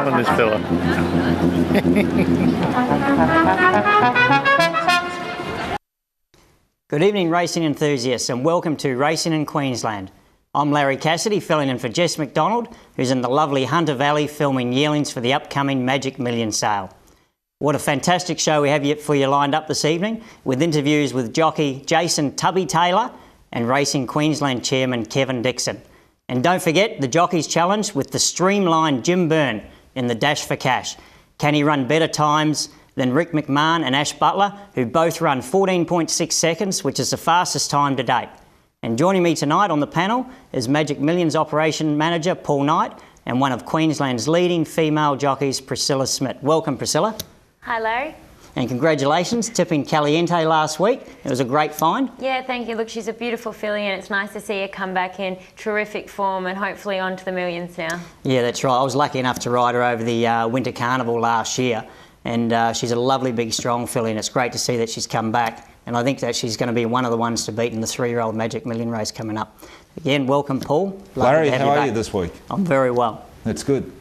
on this fella. Good evening, racing enthusiasts, and welcome to Racing in Queensland. I'm Larry Cassidy, filling in for Jess McDonald, who's in the lovely Hunter Valley filming yearlings for the upcoming Magic Million sale. What a fantastic show we have for you lined up this evening, with interviews with jockey Jason Tubby Taylor and Racing Queensland chairman Kevin Dixon. And don't forget the Jockey's Challenge with the streamlined Jim Byrne in the Dash for Cash. Can he run better times than Rick McMahon and Ash Butler, who both run 14.6 seconds, which is the fastest time to date? And joining me tonight on the panel is Magic Millions Operation Manager Paul Knight and one of Queensland's leading female jockeys, Priscilla Smith. Welcome, Priscilla. Hi, Larry. And congratulations, tipping Caliente last week. It was a great find. Yeah, thank you. Look, she's a beautiful filly and it's nice to see her come back in terrific form and hopefully on to the millions now. Yeah, that's right. I was lucky enough to ride her over the Winter Carnival last year, and she's a lovely, big, strong filly, and it's great to see that she's come back. And I think that she's going to be one of the ones to beat in the 3-year-old Magic Million race coming up. Again, welcome, Paul. Larry, how are you this week? I'm very well. That's good.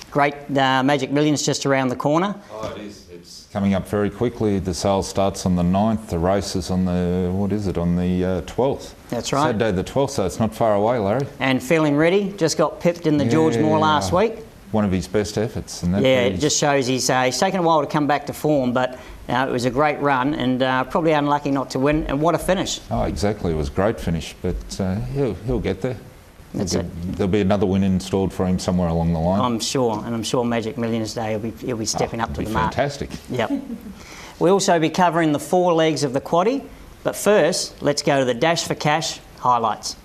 Great. Magic Millions just around the corner. Oh, it is. It's coming up very quickly. The sale starts on the 9th. The race is on the, on the 12th. That's right. Saturday the 12th, so it's not far away, Larry. And feeling ready. Just got pipped in the George Moore last week. One of his best efforts. And that it just shows he's taken a while to come back to form, but it was a great run and probably unlucky not to win. And what a finish. Oh, exactly. It was a great finish, but he'll get there. That's it. There'll be another win installed for him somewhere along the line. I'm sure, and I'm sure Magic Millions Day he'll be stepping up to the mark. Fantastic. Yep. We'll also be covering the 4 legs of the quaddie, but first, let's go to the Dash for Cash highlights.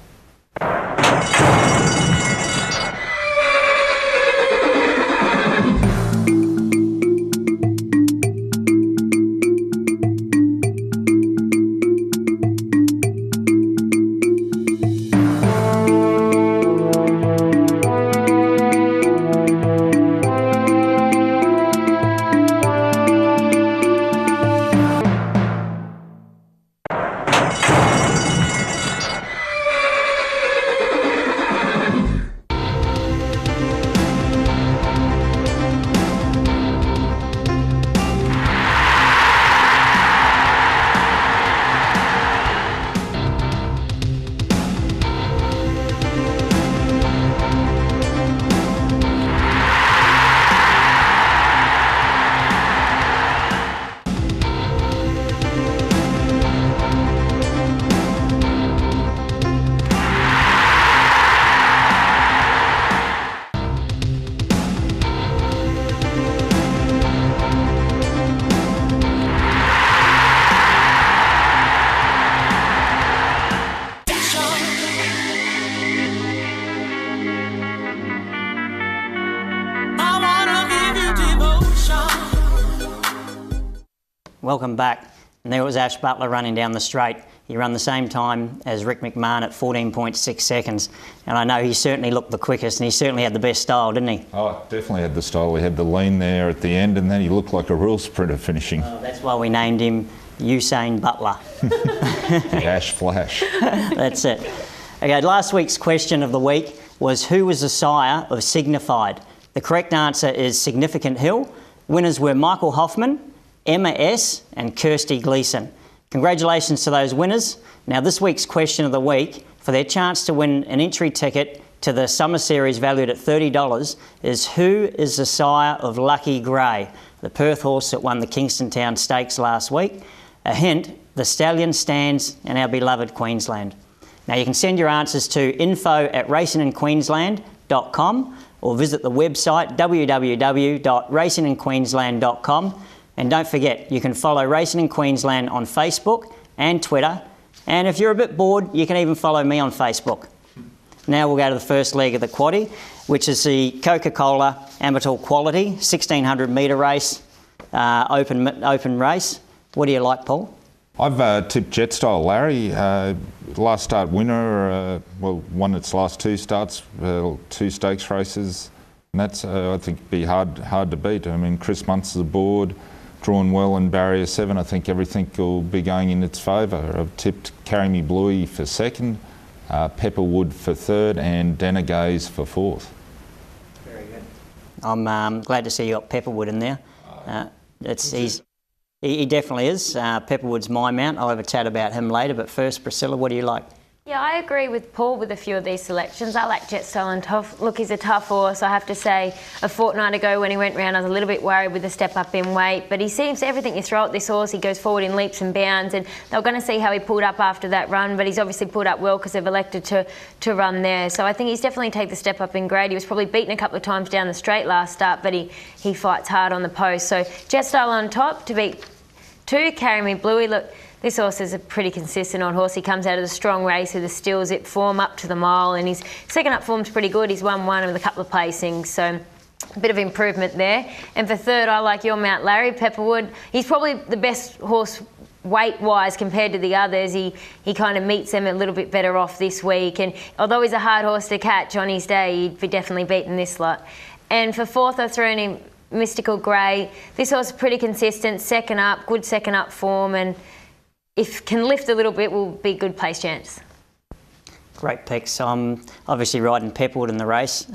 Welcome back. And there was Ash Butler running down the straight. He ran the same time as Rick McMahon at 14.6 seconds. And I know he certainly looked the quickest and he certainly had the best style, didn't he? Oh, definitely had the style. We had the lean there at the end and then he looked like a real sprinter finishing. Oh, that's why we named him Usain Butler. The Ash Flash. That's it. Okay, last week's question of the week was who was the sire of Signified? The correct answer is Significant Hill. Winners were Michael Hoffman, Emma S and Kirsty Gleason. Congratulations to those winners. Now this week's question of the week, for their chance to win an entry ticket to the Summer Series valued at $30, is who is the sire of Lucky Grey, the Perth horse that won the Kingston Town Stakes last week? A hint, the stallion stands in our beloved Queensland. Now you can send your answers to info@racinginqueensland.com or visit the website www.racinginqueensland.com. And don't forget, you can follow Racing in Queensland on Facebook and Twitter. And if you're a bit bored, you can even follow me on Facebook. Now we'll go to the first leg of the quaddie, which is the Coca-Cola Amateur Quality 1600 metre race, open race. What do you like, Paul? I've tipped Jet Style, Larry. Last start winner, won its last 2 starts, 2 stakes races. And that's, I think, be hard to beat. I mean, Chris Muntz is aboard. Drawn well in barrier 7, I think everything will be going in its favour. I've tipped Carry Me Bluey for 2nd, Pepperwood for 3rd and Denagaze for 4th. Very good. I'm glad to see you got Pepperwood in there. He definitely is. Pepperwood's my mount. I'll have a chat about him later. But first, Priscilla, what do you like? Yeah, I agree with Paul with a few of these selections. I like Jet Style and Tough. Look, he's a tough horse. I have to say, a fortnight ago when he went round, I was a little bit worried with the step up in weight. But he seems everything you throw at this horse, he goes forward in leaps and bounds. And they're going to see how he pulled up after that run. But he's obviously pulled up well because they've elected to run there. So I think he's definitely taken the step up in grade. He was probably beaten a couple of times down the straight last start, but he fights hard on the post. So Jet Style on top to beat 2, Carry Me Bluey. Look, this horse is a pretty consistent old horse. He comes out of the strong race with a still zip form up to the mile, and his second up form's pretty good. He's won one with a couple of placings, so a bit of improvement there. And for third, I like your mount, Larry Pepperwood. He's probably the best horse weight-wise compared to the others. He kind of meets them a little bit better off this week, and although he's a hard horse to catch on his day, he'd be definitely beaten this lot. And for fourth, I've thrown him Mystical Grey. This horse is pretty consistent, second up, good second up form, and if can lift a little bit, will be good place chance. Great picks. I'm obviously riding Pepperwood in the race.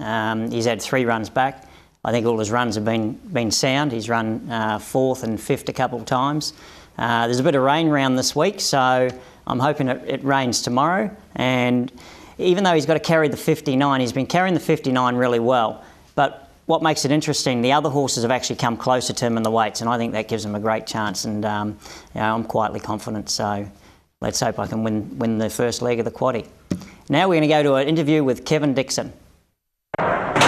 He's had 3 runs back. I think all his runs have been sound. He's run 4th and 5th a couple of times. There's a bit of rain around this week, so I'm hoping it rains tomorrow. And even though he's got to carry the 59, he's been carrying the 59 really well. But what makes it interesting, the other horses have actually come closer to him in the weights, and I think that gives him a great chance. And I'm quietly confident, so let's hope I can win the first leg of the quaddie. Now we're going to go to an interview with Kevin Dixon. And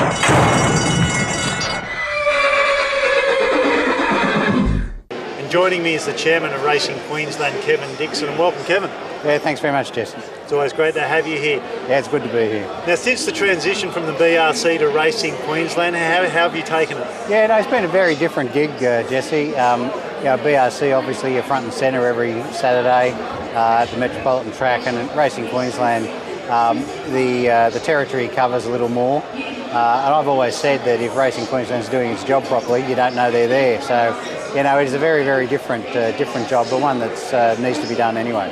joining me is the chairman of Racing Queensland, Kevin Dixon. And welcome, Kevin. Yeah, thanks very much, Jess. It's always great to have you here. Yeah, it's good to be here. Now, since the transition from the BRC to Racing Queensland, how have you taken it? Yeah, no, it's been a very different gig, Jesse. BRC, obviously, you're front and centre every Saturday at the Metropolitan Track, and at Racing Queensland, the territory covers a little more. And I've always said that if Racing Queensland's doing its job properly, you don't know they're there. So, it is a very, very different job, but one that needs to be done anyway.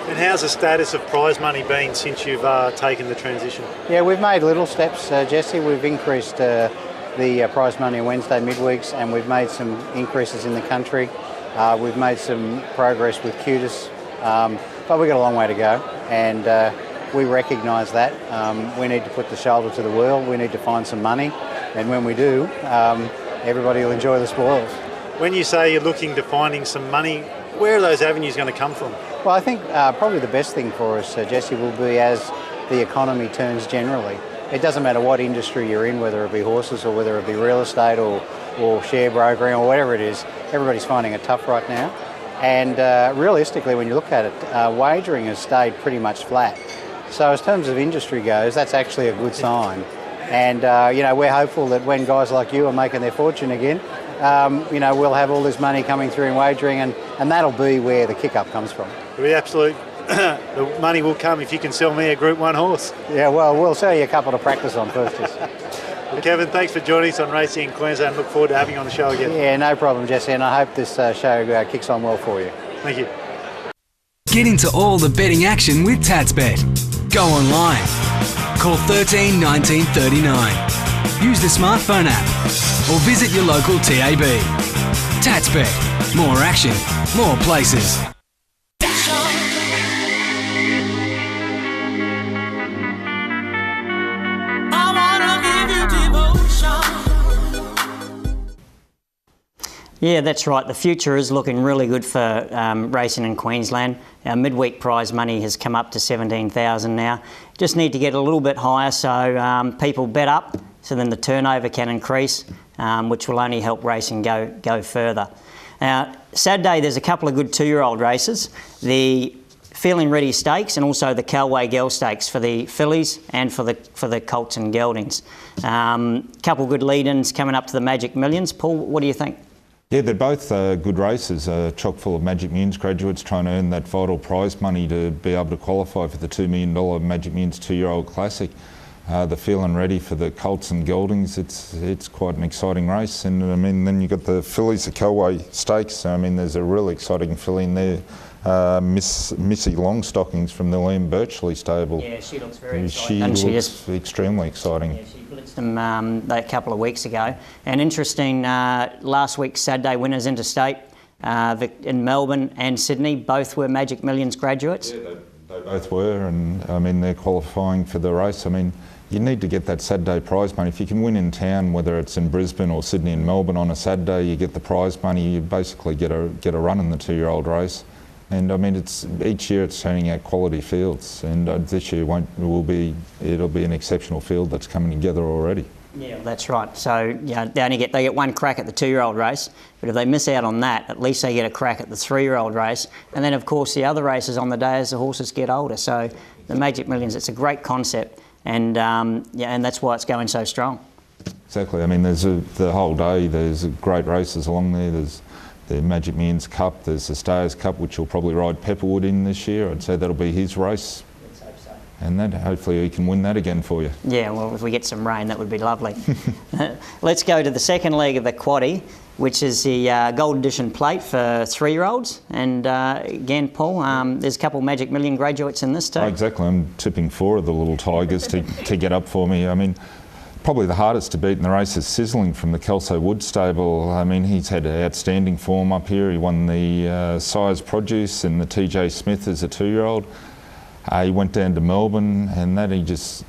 And how's the status of prize money been since you've taken the transition? Yeah, we've made little steps, Jesse. We've increased the prize money on Wednesday midweeks, and we've made some increases in the country. We've made some progress with QTIS, but we've got a long way to go, and we recognise that. We need to put the shoulder to the wheel. We need to find some money, and when we do, everybody will enjoy the spoils. When you say you're looking to finding some money, where are those avenues going to come from? Well, I think probably the best thing for us, Jesse, will be as the economy turns generally. It doesn't matter what industry you're in, whether it be horses or whether it be real estate or share brokering or whatever it is, everybody's finding it tough right now. And realistically, when you look at it, wagering has stayed pretty much flat. So as terms of industry goes, that's actually a good sign. And, we're hopeful that when guys like you are making their fortune again, we'll have all this money coming through in wagering, and that'll be where the kick-up comes from. The absolute the money will come if you can sell me a Group 1 horse. Yeah, well, we'll sell you a couple to practice on first. Well, Kevin, thanks for joining us on Racing in Queensland. Look forward to having you on the show again. Yeah, no problem, Jesse, and I hope this show kicks on well for you. Thank you. Get into all the betting action with TatsBet. Go online. Call 13 19 39. Use the smartphone app or visit your local TAB. TatsBet. More action, more places. Yeah, that's right. The future is looking really good for racing in Queensland. Our midweek prize money has come up to $17,000 now. Just need to get a little bit higher so people bet up, so then the turnover can increase, which will only help racing go further. Now, Saturday there's a couple of good 2-year-old races. The Feeling Ready Stakes and also the Calway Girl Stakes for the fillies and for the colts and geldings. Couple good lead-ins coming up to the Magic Millions. Paul, what do you think? Yeah, they're both good races, chock full of Magic Millions graduates trying to earn that vital prize money to be able to qualify for the $2 million Magic Millions 2-year-old Classic. The Feeling Ready for the colts and geldings, it's quite an exciting race. And I mean, then you've got the fillies, the Calway Stakes. I mean, there's a really exciting filly in there, Missy Longstockings from the Liam Birchley stable. Yeah, she looks very exciting. She looks extremely exciting. Yeah, she blitzed them a couple of weeks ago. And interesting, last week's Saturday winners interstate in Melbourne and Sydney, both were Magic Millions graduates. Yeah, they both were, and I mean, they're qualifying for the race. I mean, you need to get that Saturday prize money. If you can win in town, whether it's in Brisbane or Sydney and Melbourne on a Saturday, you get the prize money. You basically get a run in the 2-year-old race. And I mean, each year it's turning out quality fields, and this year it'll be an exceptional field that's coming together already. Yeah, that's right. So yeah, they get one crack at the 2-year-old race, but if they miss out on that, at least they get a crack at the 3-year-old race, and then of course the other races on the day as the horses get older. So the Magic Millions, it's a great concept, and and that's why it's going so strong. Exactly. I mean, there's the whole day. There's great races along there. There's the Magic Millions Cup. There's the Stars Cup, which will probably ride Pepperwood in this year. I'd say that'll be his race. Let's hope so. And then hopefully he can win that again for you. Yeah, well, if we get some rain, that would be lovely. Let's go to the second leg of the quaddie, which is the Gold Edition Plate for 3-year-olds. And again, Paul, there's a couple Magic Million graduates in this too. Oh, exactly. I'm tipping 4 of the little Tigers to get up for me. I mean, probably the hardest to beat in the race is Sizzling from the Kelso Wood stable. I mean, he's had outstanding form up here. He won the Sires Produce and the TJ Smith as a 2-year-old. He went down to Melbourne, and that he just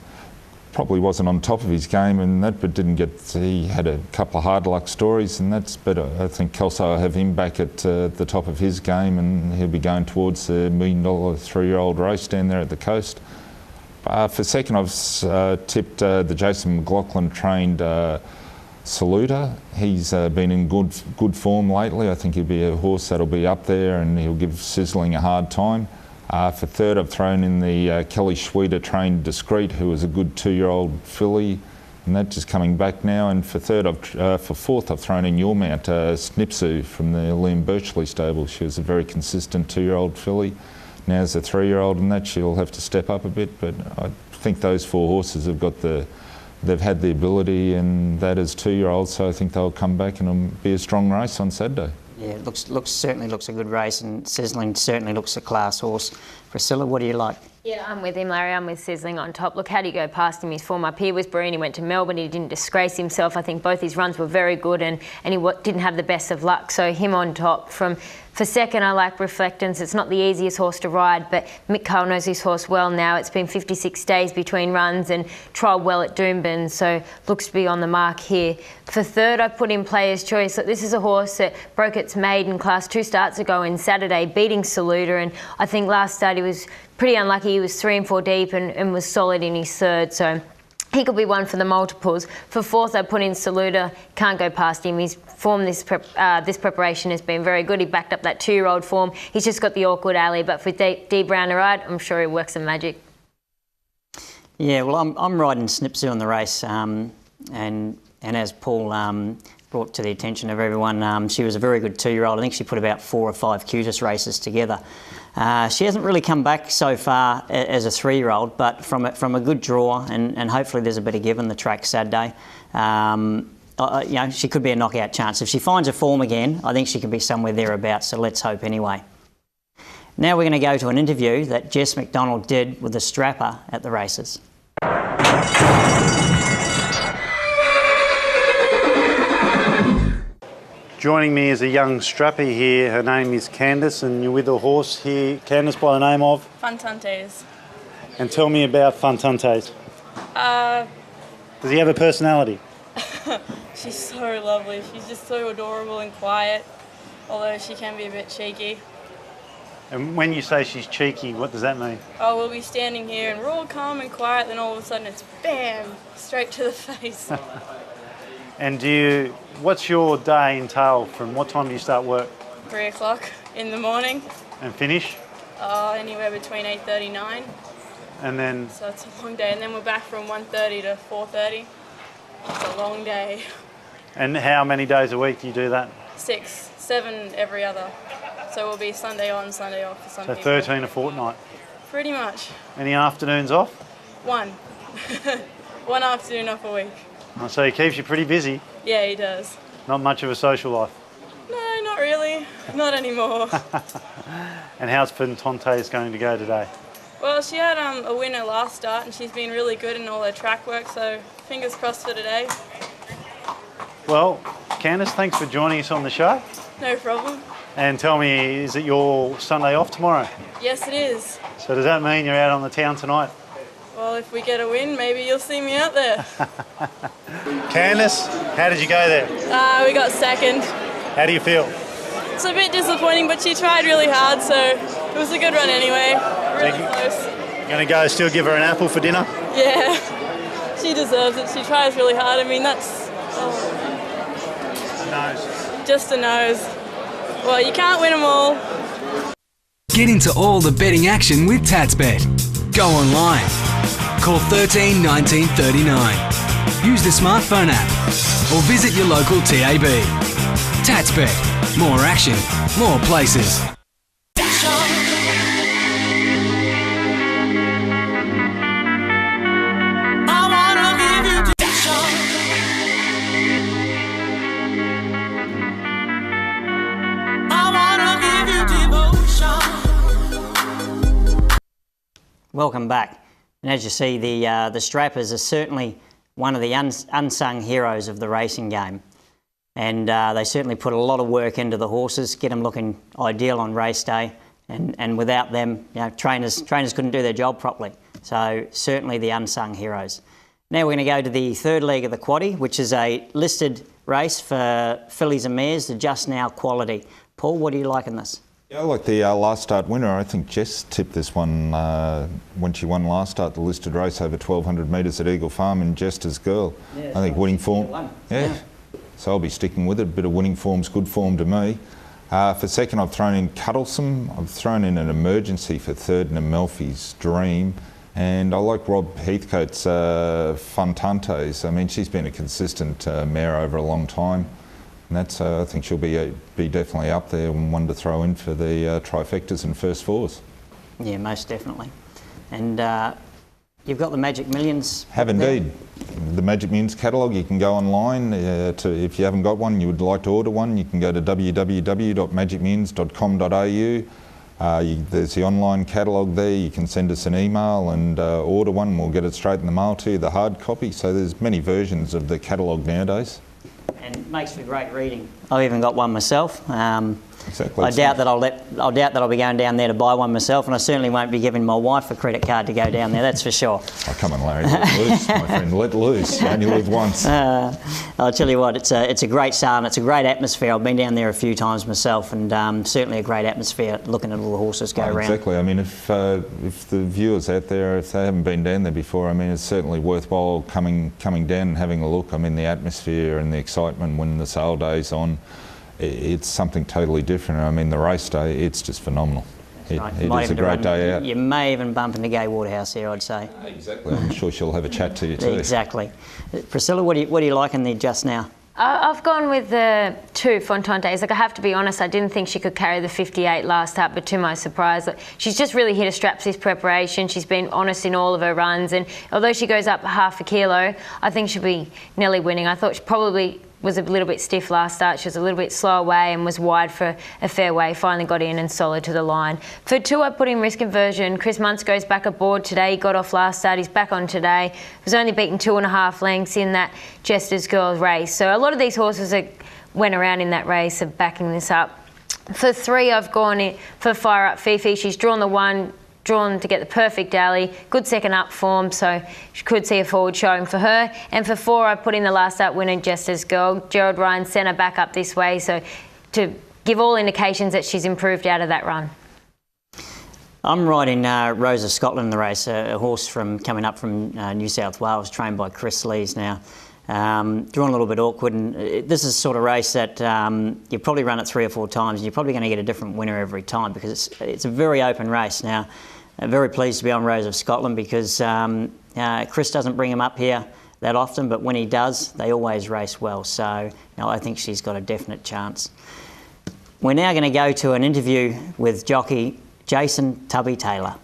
probably wasn't on top of his game, and that but didn't get. He had a couple of hard luck stories, and that's better. I think Kelso will have him back at the top of his game, and he'll be going towards the $1 million 3-year-old race down there at the coast. For second, I've tipped the Jason McLaughlin trained Saluta. He's been in good form lately. I think he'll be a horse that'll be up there, and he'll give Sizzling a hard time. For third, I've thrown in the Kelly Schweida trained Discreet, who was a good 2-year-old filly, and that's just coming back now. And for fourth, I've thrown in Your Mount, Snipsu from the Liam Birchley stable. She was a very consistent 2-year-old filly. Now as a 3-year-old, and that she'll have to step up a bit. But I think those 4 horses have got they've had the ability, and that as 2-year-olds. So I think they'll come back and it'll be a strong race on Saturday. Yeah, it certainly looks a good race, and Sizzling certainly looks a class horse. Priscilla, what do you like? Yeah, I'm with him, Larry. I'm with Sizzling on top. Look, how do you go past him? His form up here was brilliant. He went to Melbourne. He didn't disgrace himself. I think both his runs were very good, and he didn't have the best of luck. So him on top. For second, I like Reflectance. It's not the easiest horse to ride, but Mick Cole knows his horse well now. It's been 56 days between runs and trialled well at Doomben, so looks to be on the mark here. For third, I put in Player's Choice. Look, this is a horse that broke its maiden class 2 starts ago in Saturday, beating Saluta, and I think last start he was pretty unlucky. He was 3 and 4 deep and was solid in his third, so he could be one for the multiples. For fourth, I put in Saluta. Can't go past him. His form this preparation has been very good. He backed up that 2-year-old form. He's just got the awkward alley, but for D Brown to ride, I'm sure he works some magic. Yeah, well, I'm riding Snipsu in the race, and as Paul brought to the attention of everyone, she was a very good 2-year-old. I think she put about 4 or 5 QTIS races together. She hasn't really come back so far as a 3-year-old, but from a good draw, and hopefully there's a bit of give in the track Saturday. She could be a knockout chance. If she finds her form again, I think she could be somewhere thereabouts, so let's hope anyway. Now we're going to go to an interview that Jess McDonald did with the strapper at the races. Joining me is a young strappy here. Her name is Candice, and you're with a horse here, Candice, by the name of? Funtantes. And tell me about Funtantes. Does he have a personality? She's so lovely. She's just so adorable and quiet, although she can be a bit cheeky. And when you say she's cheeky, what does that mean? Oh, we'll be standing here and we're all calm and quiet, then all of a sudden it's bam, straight to the face. And what's your day entail? From what time do you start work? 3 o'clock in the morning. And finish? Anywhere between 8:30 and 9. And then? So it's a long day. And then we're back from 1:30 to 4:30. It's a long day. And how many days a week do you do that? 6, 7 every other. So we'll be Sunday on, Sunday off for some So people. 13 a fortnight? Pretty much. Any afternoons off? 1. 1 afternoon off a week. Oh, so he keeps you pretty busy? Yeah, he does. Not much of a social life? No, not really. Not anymore. And how's Fontantes going to go today? Well, she had a winner last start and she's been really good in all her track work, so fingers crossed for today. Well, Candice, thanks for joining us on the show. No problem. And tell me, is it your Sunday off tomorrow? Yes, it is. So does that mean you're out on the town tonight? Well, if we get a win, maybe you'll see me out there. Candice, how did you go there? We got second. How do you feel? It's a bit disappointing, but she tried really hard, so it was a good run anyway. Really close. Going to go still give her an apple for dinner? Yeah, she deserves it. She tries really hard. I mean, that's Nose. Just a nose. Well, you can't win them all. Get into all the betting action with TatsBet. Go online. Call 13 19 39. Use the smartphone app or visit your local TAB. TatsBet. More action, more places. Welcome back. And as you see, the strappers are certainly one of the unsung heroes of the racing game. And they certainly put a lot of work into the horses, get them looking ideal on race day. And without them, trainers couldn't do their job properly. So certainly the unsung heroes. Now we're going to go to the third leg of the quaddie, which is a listed race for fillies and mares, the Just Now quality. Paul, what do you like in this? Yeah, I like the last start winner. I think Jess tipped this one when she won last start, the listed race over 1,200 metres at Eagle Farm in Jester's Girl. Yeah, I think winning form. Yeah. So I'll be sticking with it. A bit of winning form's good form to me. For second, I've thrown in Cuddlesome. I've thrown in an emergency for third in Amalfi's Dream. And I like Rob Heathcote's Fontantes. I mean, she's been a consistent mare over a long time. And that's, I think she'll be definitely up there and one to throw in for the trifectas and first fours. Yeah, most definitely. And you've got the Magic Millions. Have indeed. The Magic Millions catalogue, you can go online. If you haven't got one, you would like to order one, you can go to www.magicmillions.com.au. There's the online catalogue there. You can send us an email and order one. We'll get it straight in the mail to you, the hard copy. So there's many versions of the catalogue nowadays. And it makes for great reading. I've even got one myself. Exactly. I doubt that I'll be going down there to buy one myself, and I certainly won't be giving my wife a credit card to go down there. That's for sure. Oh, come on, Larry, let loose, my friend. Let loose. You only live once. I'll tell you what, it's a great sale and it's a great atmosphere. I've been down there a few times myself, and certainly a great atmosphere looking at all the horses go around. Exactly. I mean, if the viewers out there, if they haven't been down there before, I mean, it's certainly worthwhile coming down and having a look. I mean, the atmosphere and the excitement when the sale day's on. It's something totally different. I mean, the race day, it's just phenomenal. It is a great day out. You may even bump into Gay Waterhouse here, I'd say. Exactly. I'm sure she'll have a chat to you too. Exactly. Priscilla, what do you like in the Just Now? I've gone with the two Fontantes. Like, I have to be honest, I didn't think she could carry the 58 last start, but to my surprise, she's just really hit her straps this preparation. She's been honest in all of her runs, and although she goes up half a kilo, I think she'll be nearly winning. I thought she probably was a little bit stiff last start. She was a little bit slow away and was wide for a fair way. Finally got in and solid to the line. For two, I put in risk aversion. Chris Muntz goes back aboard today. He got off last start. He's back on today. Was only beaten 2.5 lengths in that Jester's Girls race. So a lot of these horses that went around in that race are backing this up. For three, I've gone in for Fire Up Fifi. She's drawn the one, drawn to get the perfect alley, good second up form, so she could see a forward showing for her. And for four, I put in the last up winner, Jester's Girl. Gerald Ryan sent her back up this way, so to give all indications that she's improved out of that run. I'm riding Rose of Scotland in the race, a horse coming up from New South Wales, trained by Chris Lees now. Drawn a little bit awkward, and this is the sort of race that you probably run it 3 or 4 times and you're probably going to get a different winner every time, because it's a very open race. Now, I'm very pleased to be on Rose of Scotland because Chris doesn't bring him up here that often, but when he does, they always race well. So I think she's got a definite chance. We're now going to go to an interview with jockey Jason Tubby Taylor.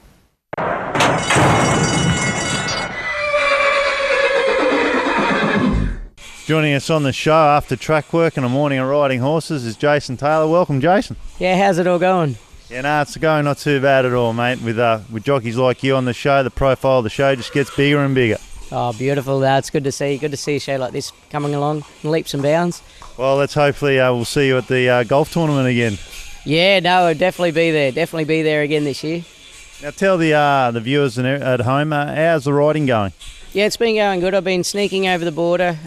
Joining us on the show after track work and a morning of riding horses is Jason Taylor. Welcome, Jason. Yeah, how's it all going? Yeah, no, it's going not too bad at all, mate. With jockeys like you on the show, the profile of the show just gets bigger and bigger. Oh, beautiful. It's good to see. Good to see a show like this coming along in leaps and bounds. Well, let's hopefully we'll see you at the golf tournament again. Yeah, no, I'll definitely be there. Definitely be there again this year. Now, tell the viewers at home, how's the riding going? Yeah, it's been going good. I've been sneaking over the border,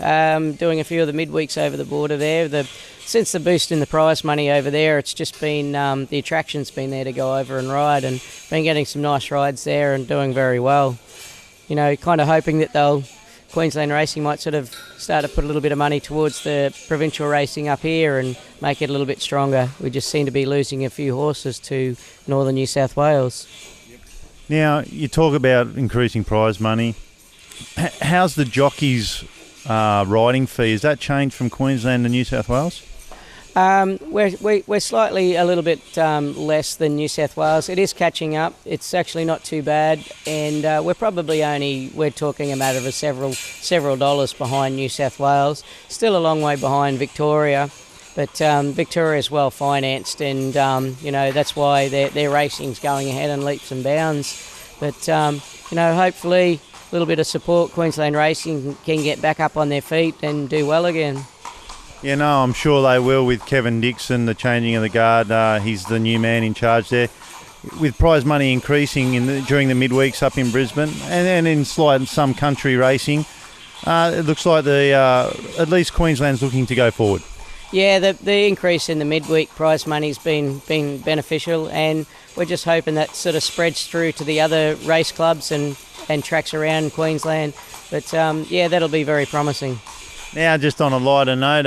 doing a few of the midweeks over the border there. Since the boost in the prize money over there, it's just been the attraction's been there to go over and ride, and been getting some nice rides there and doing very well. You know, kind of hoping that Queensland Racing might sort of start to put a little bit of money towards the provincial racing up here and make it a little bit stronger. We just seem to be losing a few horses to northern New South Wales. Now, you talk about increasing prize money. How's the jockeys' riding fee? Has that changed from Queensland to New South Wales? We're slightly a little bit less than New South Wales. It is catching up. It's actually not too bad, and we're talking a matter of several dollars behind New South Wales. Still a long way behind Victoria, but Victoria's well financed, and that's why their racing's going ahead in leaps and bounds. But hopefully a little bit of support, Queensland Racing can get back up on their feet and do well again. Yeah, no, I'm sure they will with Kevin Dixon, the changing of the guard. He's the new man in charge there. With prize money increasing during the midweeks up in Brisbane and in some country racing, it looks like at least Queensland's looking to go forward. Yeah, the increase in the midweek prize money's been beneficial, and we're just hoping that sort of spreads through to the other race clubs and tracks around Queensland. But that'll be very promising. Now, just on a lighter note,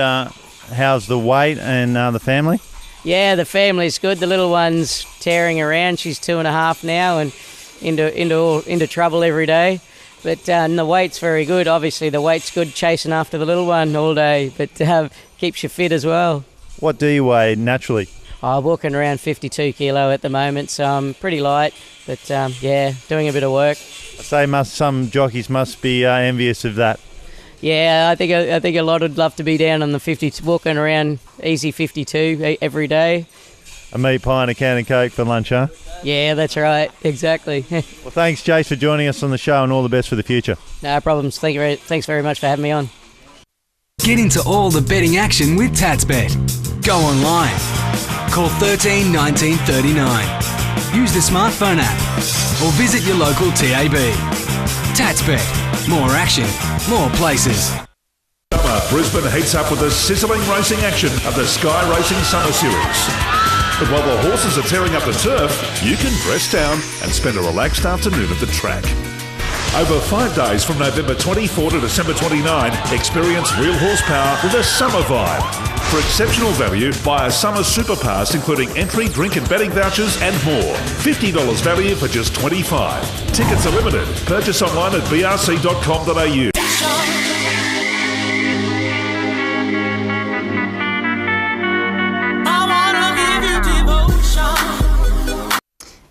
how's the weight and the family? Yeah, the family's good. The little one's tearing around. She's 2.5 now and into trouble every day. But the weight's very good. Obviously, the weight's good chasing after the little one all day, but keeps you fit as well. What do you weigh naturally? I'm walking around 52 kilo at the moment, so I'm pretty light, but doing a bit of work. I say some jockeys must be envious of that. Yeah, I think a lot would love to be down on the 50, walking around easy 52 every day. A meat pie and a can of Coke for lunch, huh? Yeah, that's right, exactly. Well, thanks, Jace, for joining us on the show, and all the best for the future. No problems. Thanks very much for having me on. Get into all the betting action with TatsBet. Go online. Call 13 19 39. Use the smartphone app or visit your local TAB. TatsBet. More action, more places. Summer, Brisbane heats up with the sizzling racing action of the Sky Racing Summer Series. But while the horses are tearing up the turf, you can rest down and spend a relaxed afternoon at the track. Over 5 days from November 24 to December 29, experience real horsepower with a summer vibe. For exceptional value, buy a summer super pass including entry, drink and betting vouchers and more. $50 value for just $25. Tickets are limited. Purchase online at brc.com.au.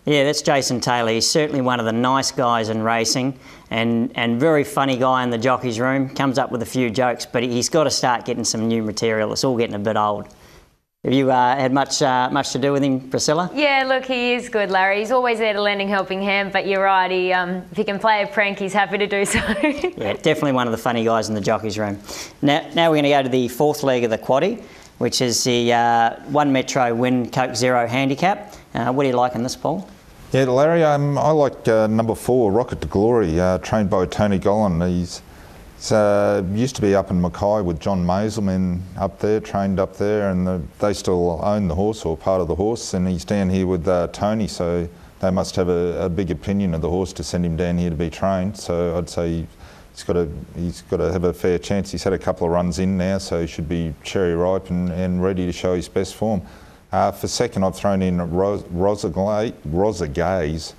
Yeah, that's Jason Taylor. He's certainly one of the nice guys in racing and very funny guy in the jockey's room. Comes up with a few jokes, but he's got to start getting some new material. It's all getting a bit old. Have you had much to do with him, Priscilla? Yeah, look, he is good, Larry. He's always there to lend a helping hand, but you're right, if he can play a prank, he's happy to do so. Yeah, definitely one of the funny guys in the jockey's room. Now we're going to go to the fourth leg of the quaddie, which is the One Metro Win Coke Zero handicap. What do you like in this, Paul? Yeah, Larry, I like number 4, Rocket to Glory, trained by Tony Gollan. He's used to be up in Mackay with John Mazelman up there, trained up there, and they still own the horse or part of the horse, and he's down here with Tony, so they must have a big opinion of the horse to send him down here to be trained. So I'd say he's got to have a fair chance. He's had a couple of runs in now, so he should be cherry ripe and ready to show his best form. For second, I've thrown in Rosa Gaze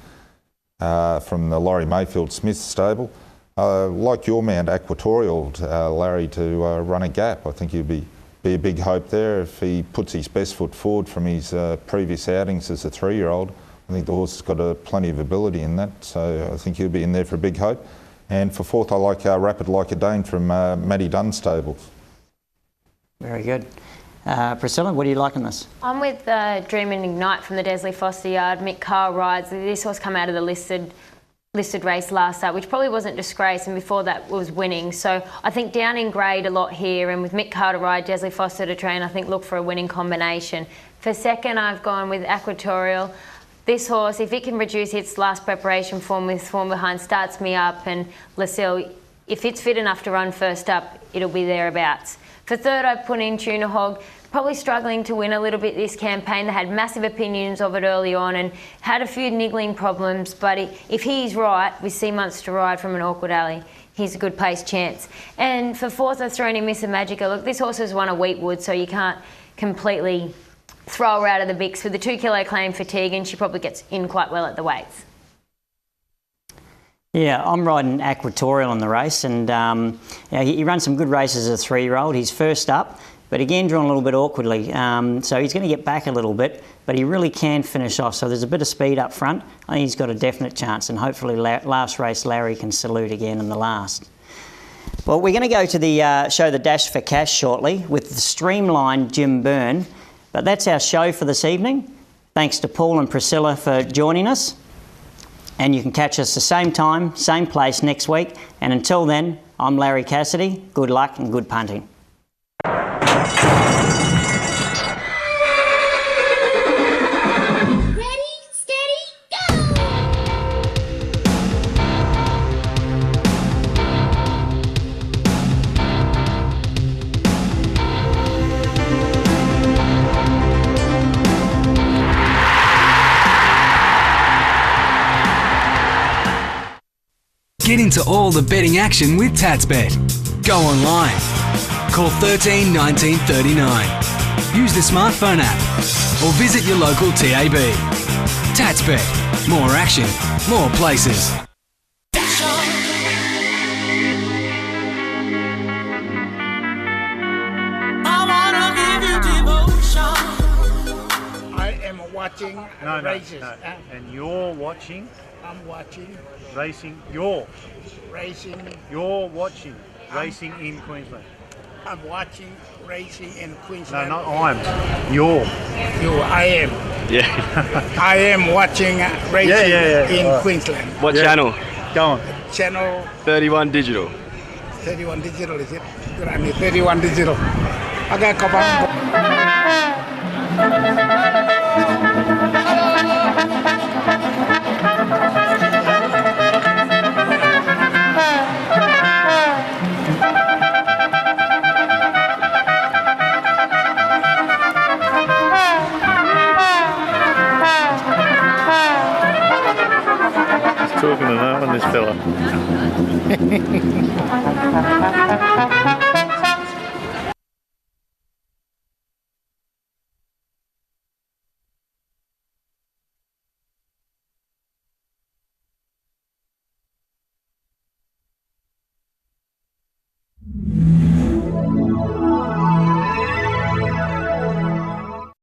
from the Laurie Mayfield Smith stable. Like your mount, Aquatorial, Larry, to run a gap. I think he'll be a big hope there if he puts his best foot forward from his previous outings as a 3-year-old. I think the horse has got plenty of ability in that, so I think he'll be in there for a big hope. And for fourth, I like Rapid Like a Dane from Matty Dunn stables. Very good. Priscilla, what do you like in this? I'm with Dream and Ignite from the Desley Foster Yard. Mick Carl rides. This horse come out of the listed race last start, which probably wasn't disgrace, and before that was winning. So I think down in grade a lot here, and with Mick Carl to ride, Desley Foster to train, I think look for a winning combination. For second, I've gone with Equatorial. This horse, if it can reduce its last preparation form with form behind Starts Me Up and Lucille, if it's fit enough to run first up, it'll be thereabouts. For third, I've put in Tuna Hog, probably struggling to win a little bit this campaign. They had massive opinions of it early on and had a few niggling problems, but if he's right, with 6 months to ride from an awkward alley, he's a good pace chance. And for fourth, I've thrown in Miss Magica. Look, this horse has won a Wheatwood, so you can't completely throw her out of the mix. With the 2 kilo claim fatigue, and she probably gets in quite well at the weights. Yeah, I'm riding Equatorial in the race, and he runs some good races as a 3-year-old. He's first up, but again drawn a little bit awkwardly. So he's going to get back a little bit, but he really can finish off. So there's a bit of speed up front. I think he's got a definite chance, and hopefully last race Larry can salute again in the last. Well, we're going to go to the show the Dash for Cash shortly with the streamlined Jim Byrne, but that's our show for this evening. Thanks to Paul and Priscilla for joining us. And you can catch us the same time, same place next week. And until then, I'm Larry Cassidy. Good luck and good punting. Get into all the betting action with TatsBet. Go online. Call 13 19 39. Use the smartphone app or visit your local TAB. TatsBet. More action, more places. I am watching races. No. And you're watching? I'm watching Racing. racing. You're watching racing in Queensland. I'm watching racing in Queensland. No, not I'm. You're. I am. Yeah. I am watching racing in Queensland. What channel? Go on. Channel 31 Digital. 31 Digital, is it? Good on you, 31 Digital. Okay, come on. Talking to no one, this fella.